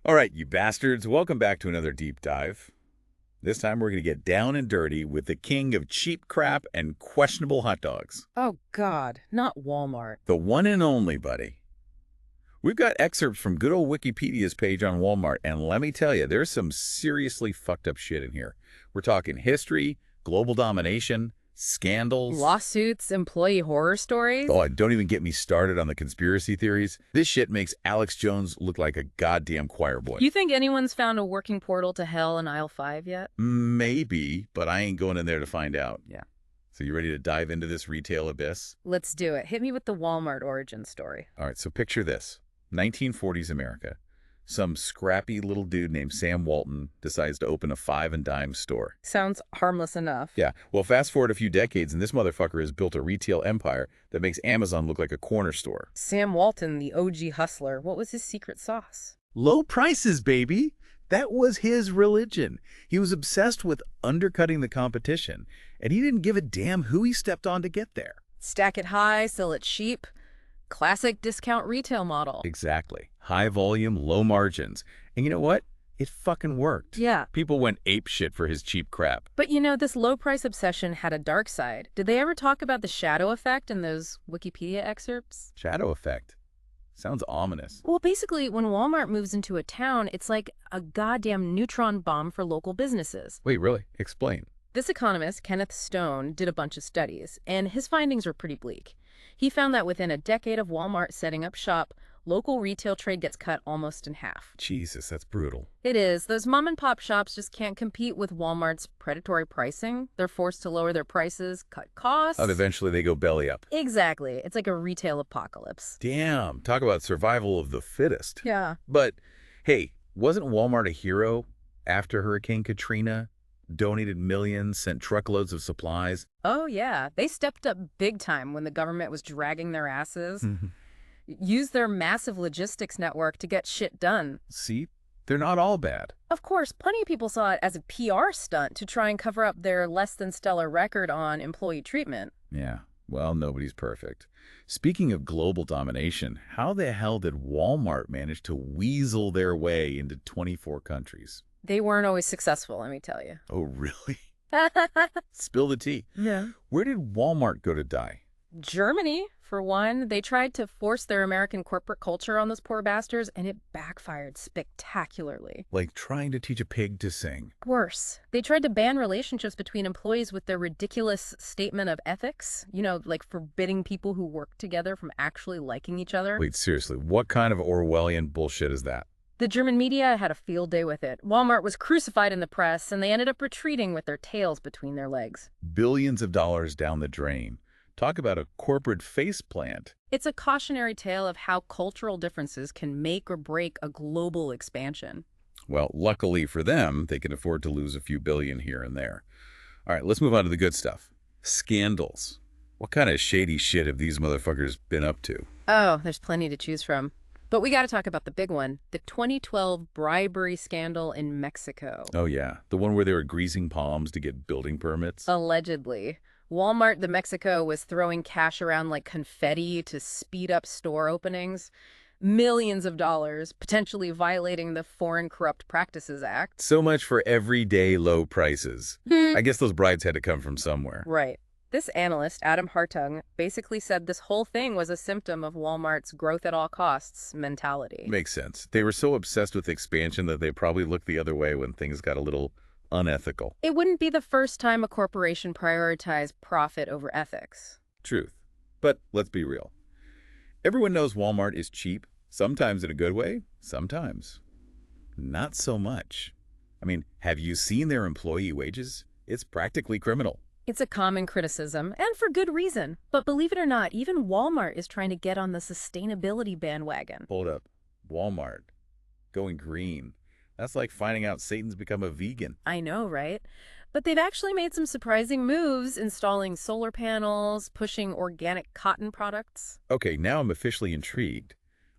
All right, you bastards, welcome back to another deep dive. This time we're going to get down and dirty with the king of cheap crap and questionable hot dogs. Oh, God, not Walmart. The one and only, buddy. We've got excerpts from good old Wikipedia's page on Walmart, and let me tell you, there's some seriously fucked up shit in here. We're talking history, global domination, scandals. Lawsuits, employee horror stories. Oh, and don't even get me started on the conspiracy theories. This shit makes Alex Jones look like a goddamn choir boy. You think anyone's found a working portal to hell in aisle 5 yet? Maybe, but I ain't going in there to find out. Yeah. So you ready to dive into this retail abyss? Let's do it. Hit me with the Walmart origin story. All right, so picture this. 1940s America. Some scrappy little dude named Sam Walton decides to open a five and dime store. Sounds harmless enough. Yeah, well, fast forward a few decades, and this motherfucker has built a retail empire that makes Amazon look like a corner store. Sam Walton, the OG hustler, what was his secret sauce? Low prices, baby. That was his religion. He was obsessed with undercutting the competition, and he didn't give a damn who he stepped on to get there. Stack it high, sell it cheap. Classic discount retail model. Exactly. High volume, low margins. And you know what? It fucking worked. Yeah. People went apeshit for his cheap crap. But you know, this low price obsession had a dark side. Did they ever talk about the shadow effect in those Wikipedia excerpts? Shadow effect. Sounds ominous. Well, basically, when Walmart moves into a town, it's like a goddamn neutron bomb for local businesses. Wait, really? Explain. This economist, Kenneth Stone, did a bunch of studies, and his findings were pretty bleak. He found that within a decade of Walmart setting up shop, local retail trade gets cut almost in half. Jesus, that's brutal. It is. Those mom-and-pop shops just can't compete with Walmart's predatory pricing. They're forced to lower their prices, cut costs. And eventually they go belly up. Exactly. It's like a retail apocalypse. Damn, talk about survival of the fittest. Yeah. But, hey, wasn't Walmart a hero after Hurricane Katrina? Donated millions, sent truckloads of supplies. Oh, yeah. They stepped up big time when the government was dragging their asses. Used their massive logistics network to get shit done. See, they're not all bad. Of course, plenty of people saw it as a PR stunt to try and cover up their less than stellar record on employee treatment. Yeah, well, nobody's perfect. Speaking of global domination, how the hell did Walmart manage to weasel their way into 24 countries? They weren't always successful, let me tell you. Oh, really? Spill the tea. Yeah. Where did Walmart go to die? Germany, for one. They tried to force their American corporate culture on those poor bastards, and it backfired spectacularly. Like trying to teach a pig to sing. Worse, they tried to ban relationships between employees with their ridiculous statement of ethics. You know, like forbidding people who work together from actually liking each other. Wait, seriously, what kind of Orwellian bullshit is that? The German media had a field day with it. Walmart was crucified in the press, and they ended up retreating with their tails between their legs. Billions of dollars down the drain. Talk about a corporate faceplant. It's a cautionary tale of how cultural differences can make or break a global expansion. Well, luckily for them, they can afford to lose a few billion here and there. All right, let's move on to the good stuff. Scandals. What kind of shady shit have these motherfuckers been up to? Oh, there's plenty to choose from. But we got to talk about the big one, the 2012 bribery scandal in Mexico. Oh, yeah. The one where they were greasing palms to get building permits? Allegedly. Walmart de Mexico was throwing cash around like confetti to speed up store openings. Millions of dollars, potentially violating the Foreign Corrupt Practices Act. So much for everyday low prices. I guess those bribes had to come from somewhere. Right. This analyst, Adam Hartung, basically said this whole thing was a symptom of Walmart's growth at all costs mentality. Makes sense. They were so obsessed with expansion that they probably looked the other way when things got a little unethical. It wouldn't be the first time a corporation prioritized profit over ethics. Truth. But let's be real. Everyone knows Walmart is cheap, sometimes in a good way, sometimes not so much. I mean, have you seen their employee wages? It's practically criminal. It's a common criticism, and for good reason. But believe it or not, even Walmart is trying to get on the sustainability bandwagon. Hold up. Walmart. Going green. That's like finding out Satan's become a vegan. I know, right? But they've actually made some surprising moves, installing solar panels, pushing organic cotton products. Okay, now I'm officially intrigued.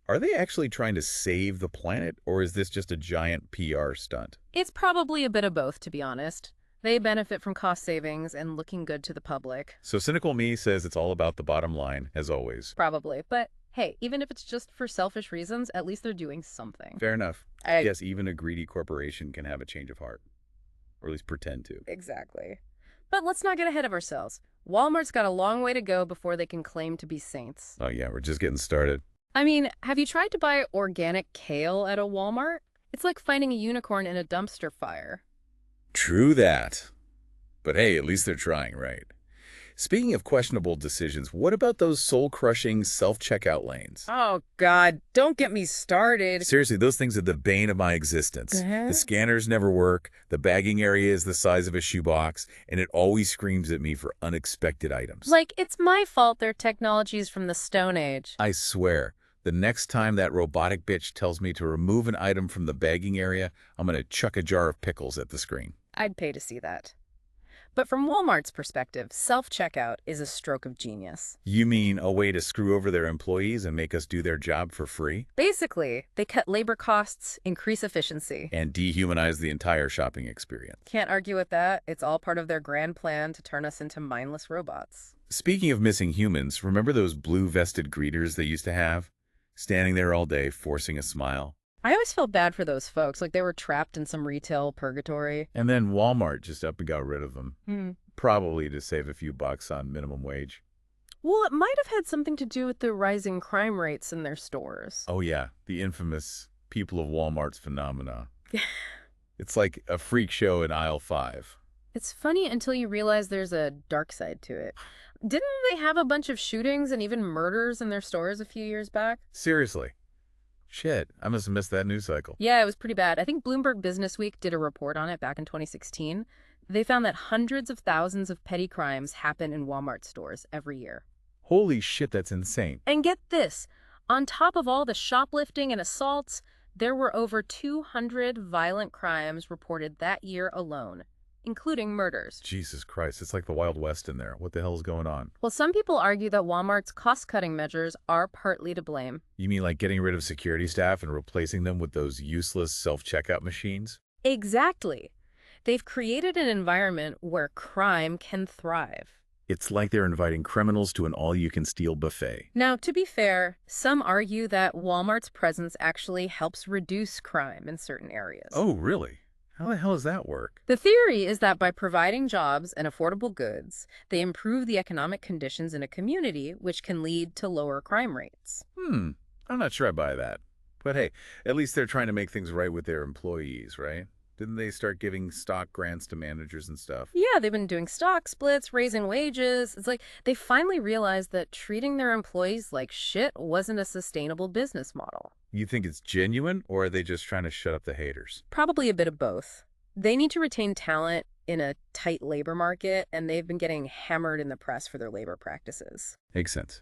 Are they actually trying to save the planet, or is this just a giant PR stunt? It's probably a bit of both, to be honest. They benefit from cost savings and looking good to the public. So cynical me says it's all about the bottom line, as always. Probably. But Hey, even if it's just for selfish reasons, at least they're doing something. Fair enough. I Yes, even a greedy corporation can have a change of heart, or at least pretend to. Exactly. But let's not get ahead of ourselves. Walmart's got a long way to go before they can claim to be saints. Oh yeah, we're just getting started. I mean, have you tried to buy organic kale at a Walmart? It's like finding a unicorn in a dumpster fire. True that. But hey, at least they're trying, right? Speaking of questionable decisions, what about those soul-crushing self-checkout lanes? Oh, God, don't get me started. Seriously, those things are the bane of my existence. Uh-huh. The scanners never work, the bagging area is the size of a shoebox, and it always screams at me for unexpected items. Like, it's my fault their technology's from the Stone Age. I swear, the next time that robotic bitch tells me to remove an item from the bagging area, I'm going to chuck a jar of pickles at the screen. I'd pay to see that. But from Walmart's perspective, self-checkout is a stroke of genius. You mean a way to screw over their employees and make us do their job for free? Basically, they cut labor costs, increase efficiency. And dehumanize the entire shopping experience. Can't argue with that. It's all part of their grand plan to turn us into mindless robots. Speaking of missing humans, remember those blue-vested greeters they used to have? Standing there all day, forcing a smile. I always felt bad for those folks, like they were trapped in some retail purgatory. And then Walmart just up and got rid of them. Probably to save a few bucks on minimum wage. Well, it might have had something to do with the rising crime rates in their stores. Oh yeah, the infamous people of Walmart's phenomena. It's like a freak show in aisle 5. It's funny until you realize there's a dark side to it. Didn't they have a bunch of shootings and even murders in their stores a few years back? Seriously. Shit, I must have missed that news cycle. Yeah, it was pretty bad. I think Bloomberg Businessweek did a report on it back in 2016. They found that hundreds of thousands of petty crimes happen in Walmart stores every year. Holy shit, that's insane. And get this, on top of all the shoplifting and assaults, there were over 200 violent crimes reported that year alone, including murders. Jesus Christ, it's like the Wild West in there. What the hell is going on? Well, some people argue that Walmart's cost-cutting measures are partly to blame. You mean like getting rid of security staff and replacing them with those useless self-checkout machines? Exactly. They've created an environment where crime can thrive. It's like they're inviting criminals to an all-you-can-steal buffet. Now, to be fair, some argue that Walmart's presence actually helps reduce crime in certain areas. Oh, really? How the hell does that work? The theory is that by providing jobs and affordable goods, they improve the economic conditions in a community, which can lead to lower crime rates. I'm not sure I buy that. But hey, at least they're trying to make things right with their employees, right? Didn't they start giving stock grants to managers and stuff? Yeah, they've been doing stock splits, raising wages. It's like they finally realized that treating their employees like shit wasn't a sustainable business model. You think it's genuine, or are they just trying to shut up the haters? Probably a bit of both. They need to retain talent in a tight labor market, and they've been getting hammered in the press for their labor practices. Makes sense.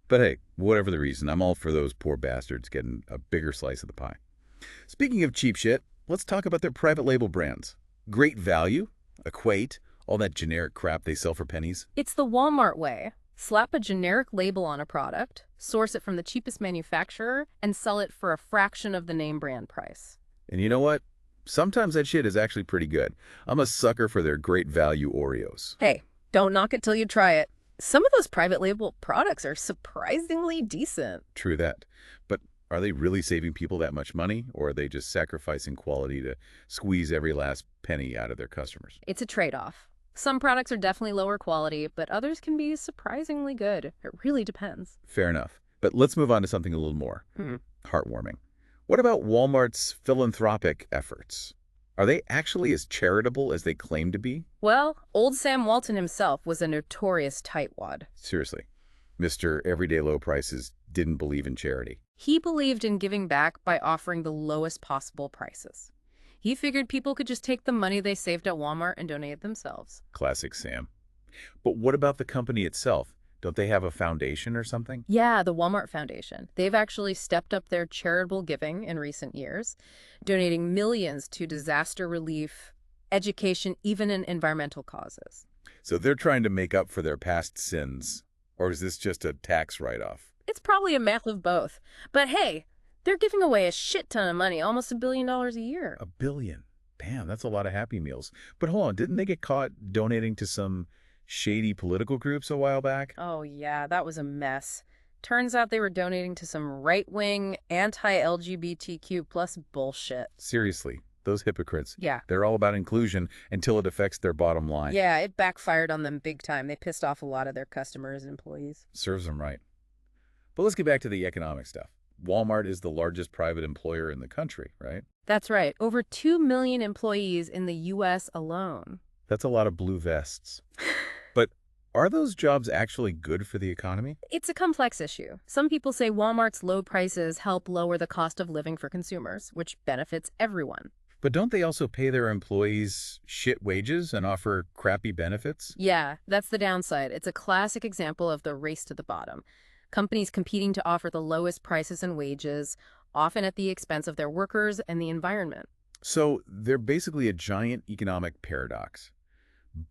But hey, whatever the reason, I'm all for those poor bastards getting a bigger slice of the pie. Speaking of cheap shit, let's talk about their private label brands. Great Value, Equate, all that generic crap they sell for pennies. It's the Walmart way. Slap a generic label on a product, source it from the cheapest manufacturer, and sell it for a fraction of the name brand price. And you know what? Sometimes that shit is actually pretty good. I'm a sucker for their Great Value Oreos. Hey, don't knock it till you try it. Some of those private label products are surprisingly decent. True that. But are they really saving people that much money, or are they just sacrificing quality to squeeze every last penny out of their customers? It's a trade-off. Some products are definitely lower quality, but others can be surprisingly good. It really depends. Fair enough. But let's move on to something a little more heartwarming. What about Walmart's philanthropic efforts? Are they actually as charitable as they claim to be? Well, old Sam Walton himself was a notorious tightwad. Seriously, Mr. Everyday Low Prices didn't believe in charity. He believed in giving back by offering the lowest possible prices. He figured people could just take the money they saved at Walmart and donate it themselves. Classic Sam. But what about the company itself? Don't they have a foundation or something? Yeah, the Walmart Foundation. They've actually stepped up their charitable giving in recent years, donating millions to disaster relief, education, even in environmental causes. So they're trying to make up for their past sins. Or is this just a tax write-off? It's probably a math of both. But hey, they're giving away a shit ton of money, almost $1 billion a year. $1 billion? Damn, that's a lot of Happy Meals. But hold on, didn't they get caught donating to some shady political groups a while back? Oh yeah, that was a mess. Turns out they were donating to some right-wing, anti-LGBTQ plus bullshit. Seriously, those hypocrites. Yeah. They're all about inclusion until it affects their bottom line. Yeah, it backfired on them big time. They pissed off a lot of their customers and employees. Serves them right. But let's get back to the economic stuff. Walmart is the largest private employer in the country, right? That's right. Over 2 million employees in the U.S. alone. That's a lot of blue vests. But are those jobs actually good for the economy? It's a complex issue. Some people say Walmart's low prices help lower the cost of living for consumers, which benefits everyone. But don't they also pay their employees shit wages and offer crappy benefits? Yeah, that's the downside. It's a classic example of the race to the bottom. Companies competing to offer the lowest prices and wages, often at the expense of their workers and the environment. So they're basically a giant economic paradox,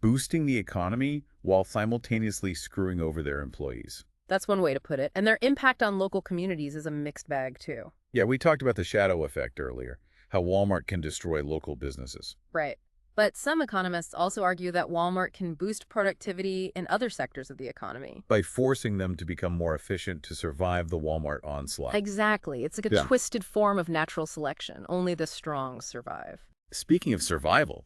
boosting the economy while simultaneously screwing over their employees. That's one way to put it. And their impact on local communities is a mixed bag, too. Yeah, we talked about the shadow effect earlier, how Walmart can destroy local businesses. Right. But some economists also argue that Walmart can boost productivity in other sectors of the economy. By forcing them to become more efficient to survive the Walmart onslaught. Exactly. It's like a twisted form of natural selection. Only the strong survive. Speaking of survival,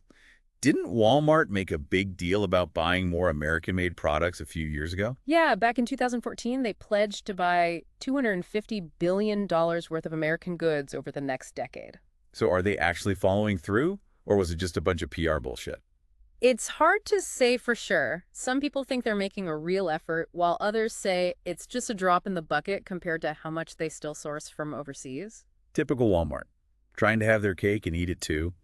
didn't Walmart make a big deal about buying more American-made products a few years ago? Yeah, back in 2014, they pledged to buy $250 billion worth of American goods over the next decade. So are they actually following through? Or was it just a bunch of PR bullshit? It's hard to say for sure. Some people think they're making a real effort, while others say it's just a drop in the bucket compared to how much they still source from overseas. Typical Walmart, trying to have their cake and eat it too.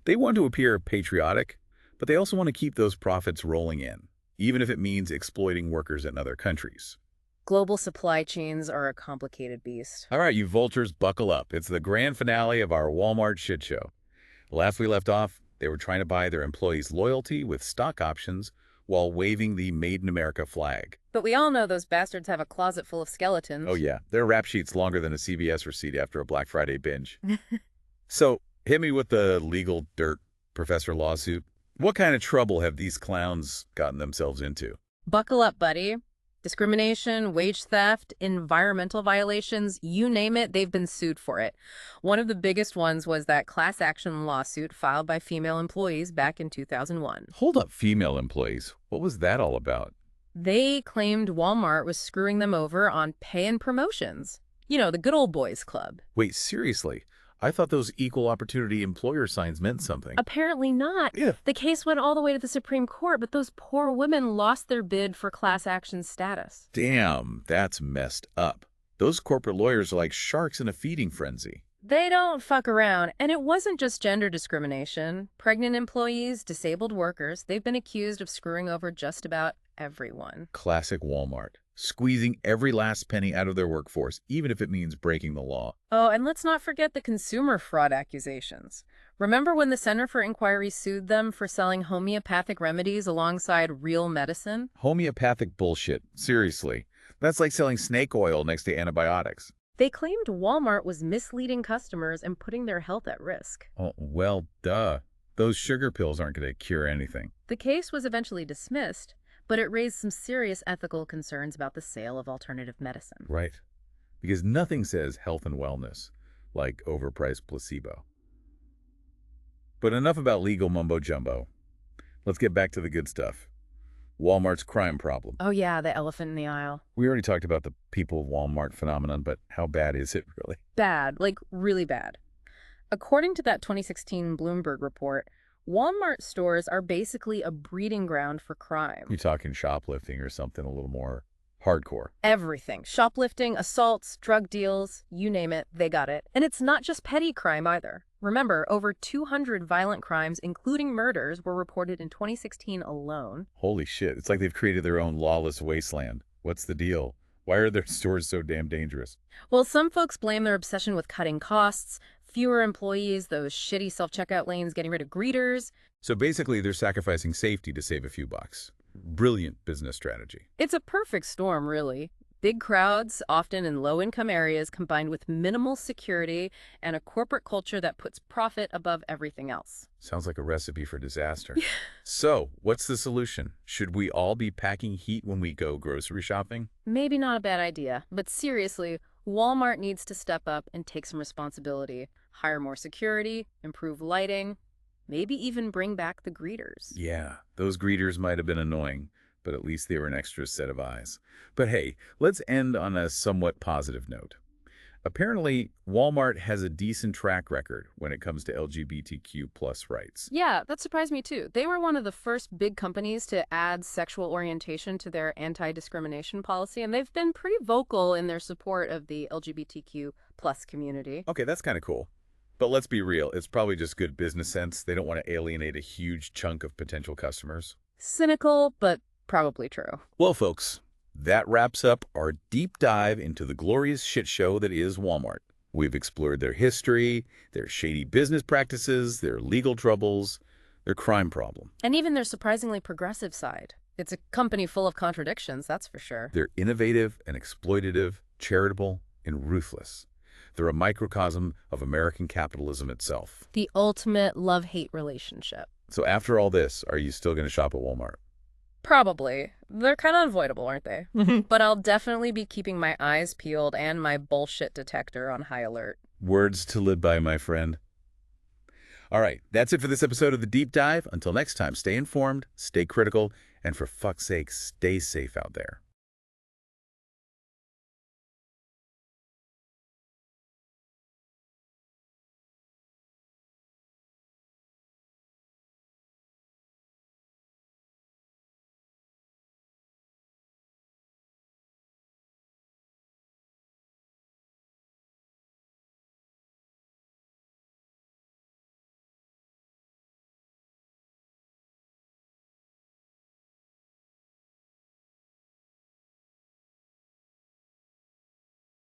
They want to appear patriotic, but they also want to keep those profits rolling in, even if it means exploiting workers in other countries. Global supply chains are a complicated beast. All right, you vultures, buckle up. It's the grand finale of our Walmart shit show. Last we left off, they were trying to buy their employees' loyalty with stock options while waving the Made in America flag. But we all know those bastards have a closet full of skeletons. Oh yeah, their rap sheet's longer than a CVS receipt after a Black Friday binge. So, hit me with the legal dirt, Professor Lawsuit. What kind of trouble have these clowns gotten themselves into? Buckle up, buddy. Discrimination, wage theft, environmental violations, you name it, they've been sued for it. One of the biggest ones was that class action lawsuit filed by female employees back in 2001. Hold up, female employees. What was that all about? They claimed Walmart was screwing them over on pay and promotions. You know, the good old boys club. Wait, seriously? I thought those equal opportunity employer signs meant something. Apparently not. Yeah. The case went all the way to the Supreme Court, but those poor women lost their bid for class action status. Damn, that's messed up. Those corporate lawyers are like sharks in a feeding frenzy. They don't fuck around. And it wasn't just gender discrimination. Pregnant employees, disabled workers, they've been accused of screwing over just about everyone. Classic Walmart. Squeezing every last penny out of their workforce, even if it means breaking the law. Oh, and let's not forget the consumer fraud accusations. Remember when the Center for Inquiry sued them for selling homeopathic remedies alongside real medicine? Homeopathic bullshit. Seriously. That's like selling snake oil next to antibiotics. They claimed Walmart was misleading customers and putting their health at risk. Oh, well, duh. Those sugar pills aren't going to cure anything. The case was eventually dismissed, but it raised some serious ethical concerns about the sale of alternative medicine. Right. Because nothing says health and wellness like overpriced placebo. But enough about legal mumbo-jumbo. Let's get back to the good stuff. Walmart's crime problem. Oh yeah, the elephant in the aisle. We already talked about the people of Walmart phenomenon, but how bad is it really? Bad, like really bad. According to that 2016 Bloomberg report, Walmart stores are basically a breeding ground for crime. You're talking shoplifting or something a little more hardcore. Everything. Shoplifting, assaults, drug deals, you name it, they got it. And it's not just petty crime either. Remember, over 200 violent crimes, including murders, were reported in 2016 alone. Holy shit. It's like they've created their own lawless wasteland. What's the deal? Why are their stores so damn dangerous? Well, some folks blame their obsession with cutting costs, fewer employees, those shitty self-checkout lanes, getting rid of greeters. So basically, they're sacrificing safety to save a few bucks. Brilliant business strategy. It's a perfect storm, really. Big crowds, often in low-income areas, combined with minimal security and a corporate culture that puts profit above everything else. Sounds like a recipe for disaster. So, what's the solution? Should we all be packing heat when we go grocery shopping? Maybe not a bad idea, but seriously, Walmart needs to step up and take some responsibility. Hire more security, improve lighting, maybe even bring back the greeters. Yeah, those greeters might have been annoying, but at least they were an extra set of eyes. But hey, let's end on a somewhat positive note. Apparently, Walmart has a decent track record when it comes to LGBTQ plus rights. Yeah, that surprised me too. They were one of the first big companies to add sexual orientation to their anti-discrimination policy, and they've been pretty vocal in their support of the LGBTQ plus community. Okay, that's kind of cool. But let's be real, it's probably just good business sense. They don't want to alienate a huge chunk of potential customers. Cynical, but probably true. Well, folks, that wraps up our deep dive into the glorious shit show that is Walmart. We've explored their history, their shady business practices, their legal troubles, their crime problem. And even their surprisingly progressive side. It's a company full of contradictions, that's for sure. They're innovative and exploitative, charitable and ruthless. They're a microcosm of American capitalism itself. The ultimate love-hate relationship. So after all this, are you still going to shop at Walmart? Probably. They're kind of unavoidable, aren't they? But I'll definitely be keeping my eyes peeled and my bullshit detector on high alert. Words to live by, my friend. All right, that's it for this episode of The Deep Dive. Until next time, stay informed, stay critical, and for fuck's sake, stay safe out there.